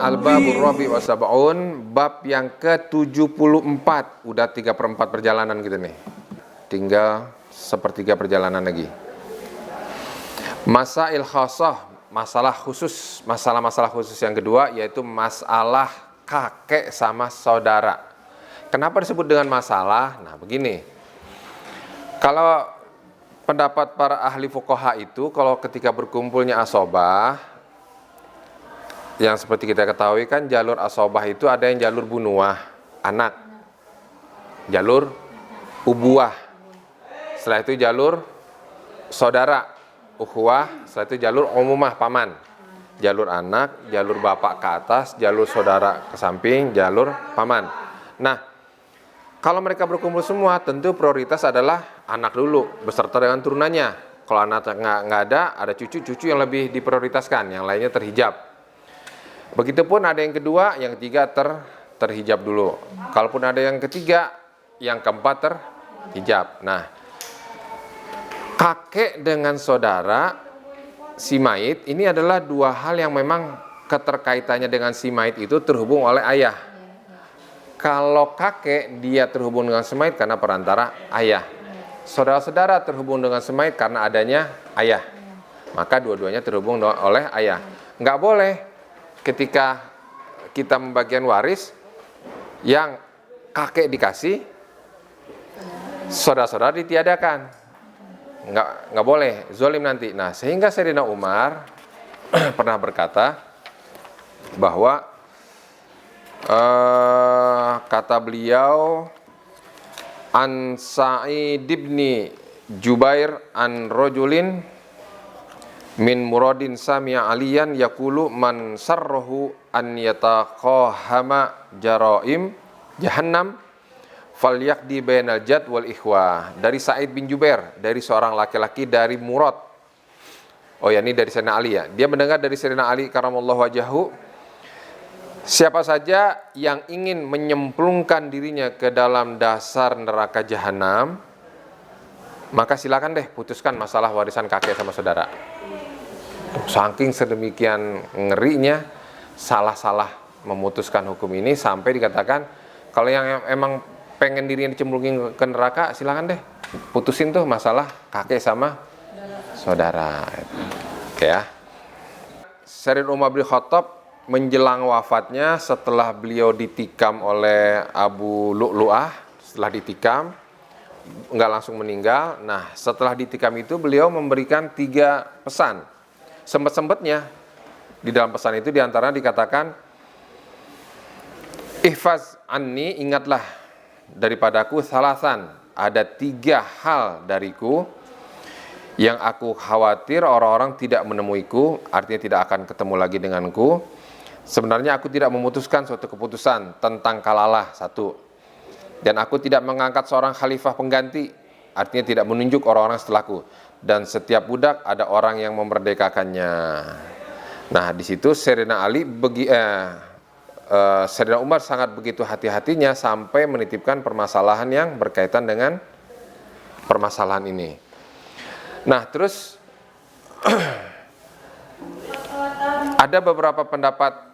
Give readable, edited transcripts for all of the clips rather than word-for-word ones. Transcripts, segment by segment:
Al-Babur Rabi wa Sab'un, bab yang ke-74. Udah 3/4 perjalanan gitu nih. Tinggal sepertiga perjalanan lagi. Masail khasah, masalah-masalah khusus yang kedua, yaitu masalah kakek sama saudara. Kenapa disebut dengan masalah? Nah, begini. Kalau pendapat para ahli fuqaha itu, kalau ketika berkumpulnya asobah, yang seperti kita ketahui kan jalur asobah itu ada yang jalur bunuah, anak, jalur ubuah, setelah itu jalur saudara, ukhuwah, setelah itu jalur umumah, paman, jalur anak, jalur bapak ke atas, jalur saudara ke samping, jalur paman. Nah, kalau mereka berkumpul semua, tentu prioritas adalah anak dulu beserta dengan turunannya. Kalau anak nggak ada cucu-cucu yang lebih diprioritaskan, yang lainnya terhijab. Begitupun ada yang kedua, yang ketiga terhijab dulu. Kalaupun ada yang ketiga, yang keempat terhijab. Nah, kakek dengan saudara si mayit ini adalah dua hal yang memang keterkaitannya dengan si mayit itu terhubung oleh ayah. Kalau kakek, dia terhubung dengan si mayit karena perantara ayah. Saudara-saudara terhubung dengan si mayit karena adanya ayah. Maka dua-duanya terhubung oleh ayah. Nggak boleh ketika kita membagian waris yang kakek dikasih, saudara-saudara ditiadakan. Nggak boleh, zolim nanti. Nah, sehingga Sayyidina Umar pernah berkata bahwa kata beliau, an Sa'id ibn Jubair an rajulin min muradin sami'a aliyan yaqulu man sarrahu an yataqahama jaraim jahannam falyaqdi bainal jad wal ikhwah. Dari Sa'id bin Jubair, dari seorang laki-laki dari Murad. Oh ya, ini dari Sayyidina Ali ya. Dia mendengar dari Sayyidina Ali karamallahu wajahu, siapa saja yang ingin menyemplungkan dirinya ke dalam dasar neraka jahanam, maka silakan deh putuskan masalah warisan kakek sama saudara. Saking sedemikian ngerinya salah-salah memutuskan hukum ini sampai dikatakan kalau yang emang pengen dirinya dicemplungin ke neraka, silakan deh putusin tuh masalah kakek sama saudara. Oke ya. Sayyidina Umar bin Khattab menjelang wafatnya, setelah beliau ditikam oleh Abu Lu'lu'ah, setelah ditikam nggak langsung meninggal. Nah, setelah ditikam itu beliau memberikan 3 pesan. Sempet-sempetnya di dalam pesan itu diantara dikatakan, ihfaz anni, ingatlah daripadaku salasan, ada 3 hal dariku yang aku khawatir orang-orang tidak menemuiku, artinya tidak akan ketemu lagi denganku. Sebenarnya aku tidak memutuskan suatu keputusan tentang kalalah, 1. Dan aku tidak mengangkat seorang khalifah pengganti, artinya tidak menunjuk orang-orang setelahku. Dan setiap budak ada orang yang memerdekakannya. Nah, di situ Sayyidina Sayyidina Umar sangat begitu hati-hatinya sampai menitipkan permasalahan yang berkaitan dengan permasalahan ini. Nah, terus ada beberapa pendapat,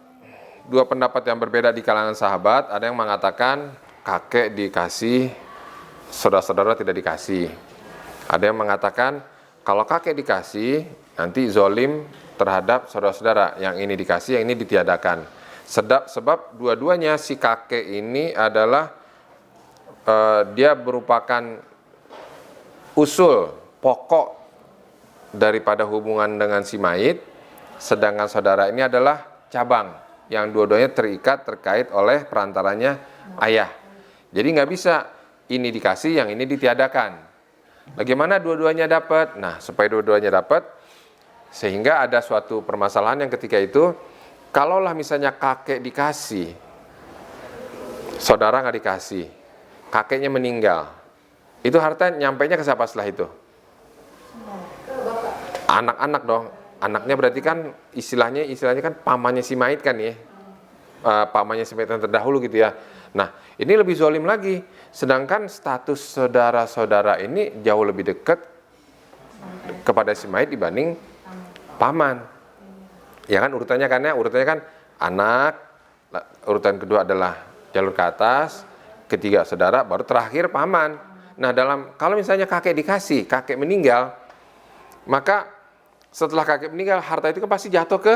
2 pendapat yang berbeda di kalangan sahabat. Ada yang mengatakan kakek dikasih, saudara-saudara tidak dikasih. Ada yang mengatakan kalau kakek dikasih, nanti zolim terhadap saudara-saudara. Yang ini dikasih, yang ini ditiadakan. Sebab dua-duanya si kakek ini adalah dia merupakan usul pokok daripada hubungan dengan si mayit, sedangkan saudara ini adalah cabang yang dua-duanya terikat terkait oleh perantaranya ayah. Jadi nggak bisa ini dikasih, yang ini ditiadakan. Bagaimana dua-duanya dapat? Nah, supaya dua-duanya dapat, sehingga ada suatu permasalahan yang ketika itu, kalaulah misalnya kakek dikasih, saudara nggak dikasih, kakeknya meninggal, itu harta nyampainya ke siapa setelah itu? Anak-anak dong. Anaknya berarti kan istilahnya kan pamannya si mayit kan ya, pamannya si mayit yang terdahulu gitu ya. Nah, ini lebih zalim lagi. Sedangkan status saudara-saudara ini jauh lebih dekat kepada si mayit dibanding paman. Ya kan urutannya kan anak, urutan kedua adalah jalur ke atas, ketiga saudara, baru terakhir paman. Nah, kalau misalnya kakek dikasih, kakek meninggal, maka setelah kakek meninggal, harta itu kan pasti jatuh ke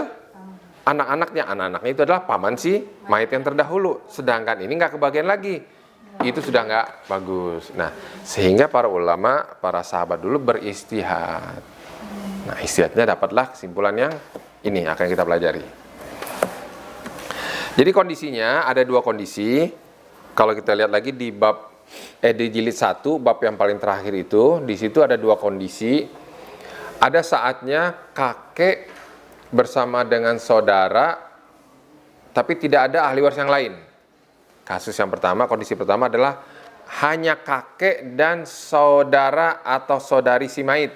anak-anaknya. Anak-anaknya itu adalah paman si mayit yang terdahulu. Sedangkan ini nggak kebagian lagi. Itu sudah nggak bagus. Nah, sehingga para ulama, para sahabat dulu beristihad. Nah, istihadnya dapatlah kesimpulan yang ini akan kita pelajari. Jadi kondisinya ada dua kondisi. Kalau kita lihat lagi di di jilid 1, bab yang paling terakhir itu, di situ ada dua kondisi. Ada saatnya kakek bersama dengan saudara, tapi tidak ada ahli waris yang lain. Kasus yang pertama, kondisi pertama adalah hanya kakek dan saudara atau saudari si mayit.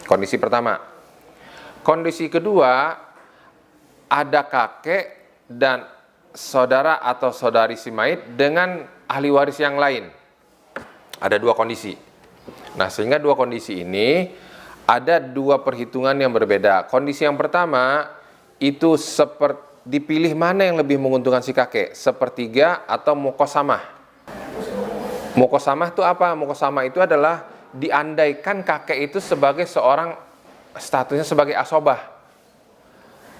Kondisi pertama. Kondisi kedua, ada kakek dan saudara atau saudari si mayit dengan ahli waris yang lain. Ada dua kondisi. Nah, sehingga dua kondisi ini ada dua perhitungan yang berbeda. Kondisi yang pertama itu dipilih mana yang lebih menguntungkan si kakek, sepertiga atau muqasamah. Muqasamah itu apa? Muqasamah itu adalah diandaikan kakek itu sebagai seorang, statusnya sebagai asobah.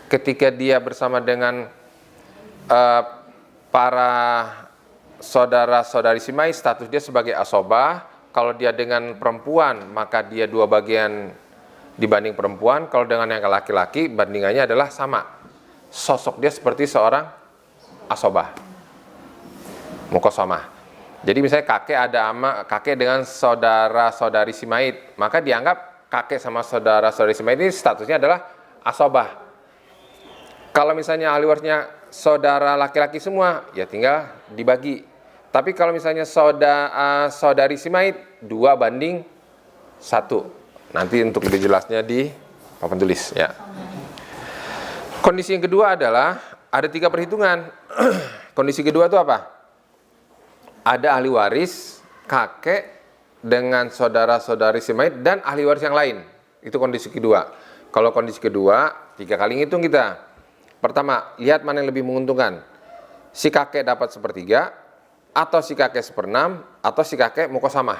Ketika dia bersama dengan para saudara-saudari si mayit, status dia sebagai asobah. Kalau dia dengan perempuan, maka dia 2 bagian dibanding perempuan. Kalau dengan yang laki-laki, bandingannya adalah sama. Sosok dia seperti seorang asobah, muqasamah. Jadi misalnya kakek dengan saudara-saudari si mayit, maka dianggap kakek sama saudara-saudari si mayit ini statusnya adalah asobah. Kalau misalnya ahli warisnya saudara laki-laki semua, ya tinggal dibagi. Tapi kalau misalnya saudari si mayit 2:1. Nanti untuk lebih jelasnya di papan tulis ya. Kondisi yang kedua adalah ada 3 perhitungan. Kondisi kedua itu apa? Ada ahli waris kakek dengan saudara-saudari si mayit dan ahli waris yang lain. Itu kondisi kedua. Kalau kondisi kedua, 3 kali ngitung kita. Pertama, lihat mana yang lebih menguntungkan. Si kakek dapat 1/3, atau si kakek 1/6, atau si kakek muqasamah.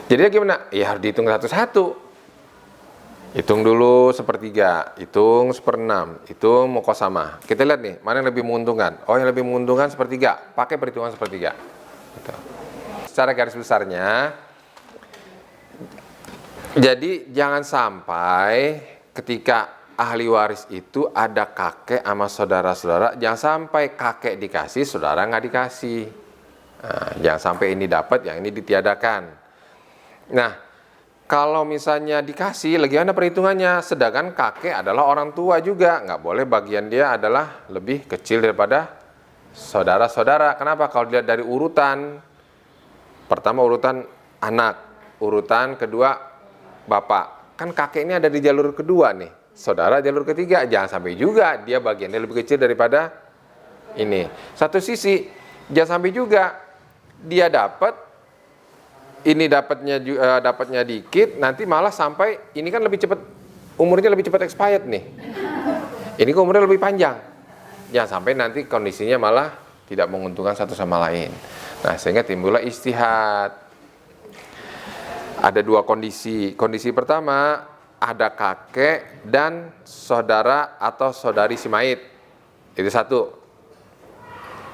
Jadi gimana? Ya harus dihitung satu-satu. Hitung dulu 1/3, hitung 1/6, hitung muqasamah. Kita lihat nih, mana yang lebih menguntungkan. Oh, yang lebih menguntungkan 1/3, pakai perhitungan 1/3. Gitu. Secara garis besarnya, jadi jangan sampai ketika ahli waris itu ada kakek sama saudara-saudara, jangan sampai kakek dikasih, saudara nggak dikasih. Nah, jangan sampai ini dapat, yang ini ditiadakan. Nah, kalau misalnya dikasih, bagaimana perhitungannya? Sedangkan kakek adalah orang tua juga, nggak boleh bagian dia adalah lebih kecil daripada saudara-saudara. Kenapa? Kalau dilihat dari urutan, pertama urutan anak, urutan kedua bapak. Kan kakek ini ada di jalur kedua nih, saudara jalur ketiga. Jangan sampai juga dia bagiannya lebih kecil daripada ini. Satu sisi, jangan sampai juga dia dapat, ini dapatnya dikit, nanti malah sampai ini kan lebih cepat, umurnya lebih cepat expired nih. Ini umurnya lebih panjang. Jangan sampai nanti kondisinya malah tidak menguntungkan satu sama lain. Nah, sehingga timbullah istihad. Ada 2 kondisi. Kondisi pertama, ada kakek dan saudara atau saudari si mayit. Itu 1.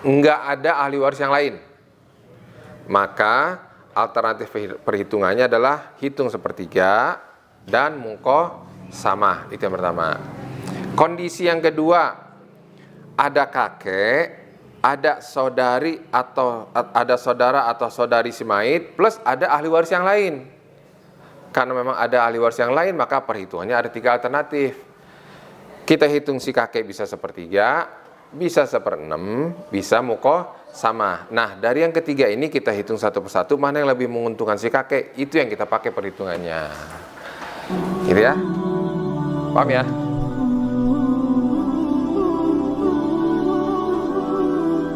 Enggak ada ahli waris yang lain. Maka alternatif perhitungannya adalah hitung 1/3 dan muqasamah. Itu yang pertama. Kondisi yang kedua, ada kakek, ada saudara atau saudari si mayit, plus ada ahli waris yang lain. Karena memang ada ahli waris yang lain, maka perhitungannya ada 3 alternatif. Kita hitung si kakek bisa 1/3, bisa 1/6, bisa muqasamah. Nah, dari yang ketiga ini kita hitung satu persatu, mana yang lebih menguntungkan si kakek, itu yang kita pakai perhitungannya. Gitu ya? Paham ya?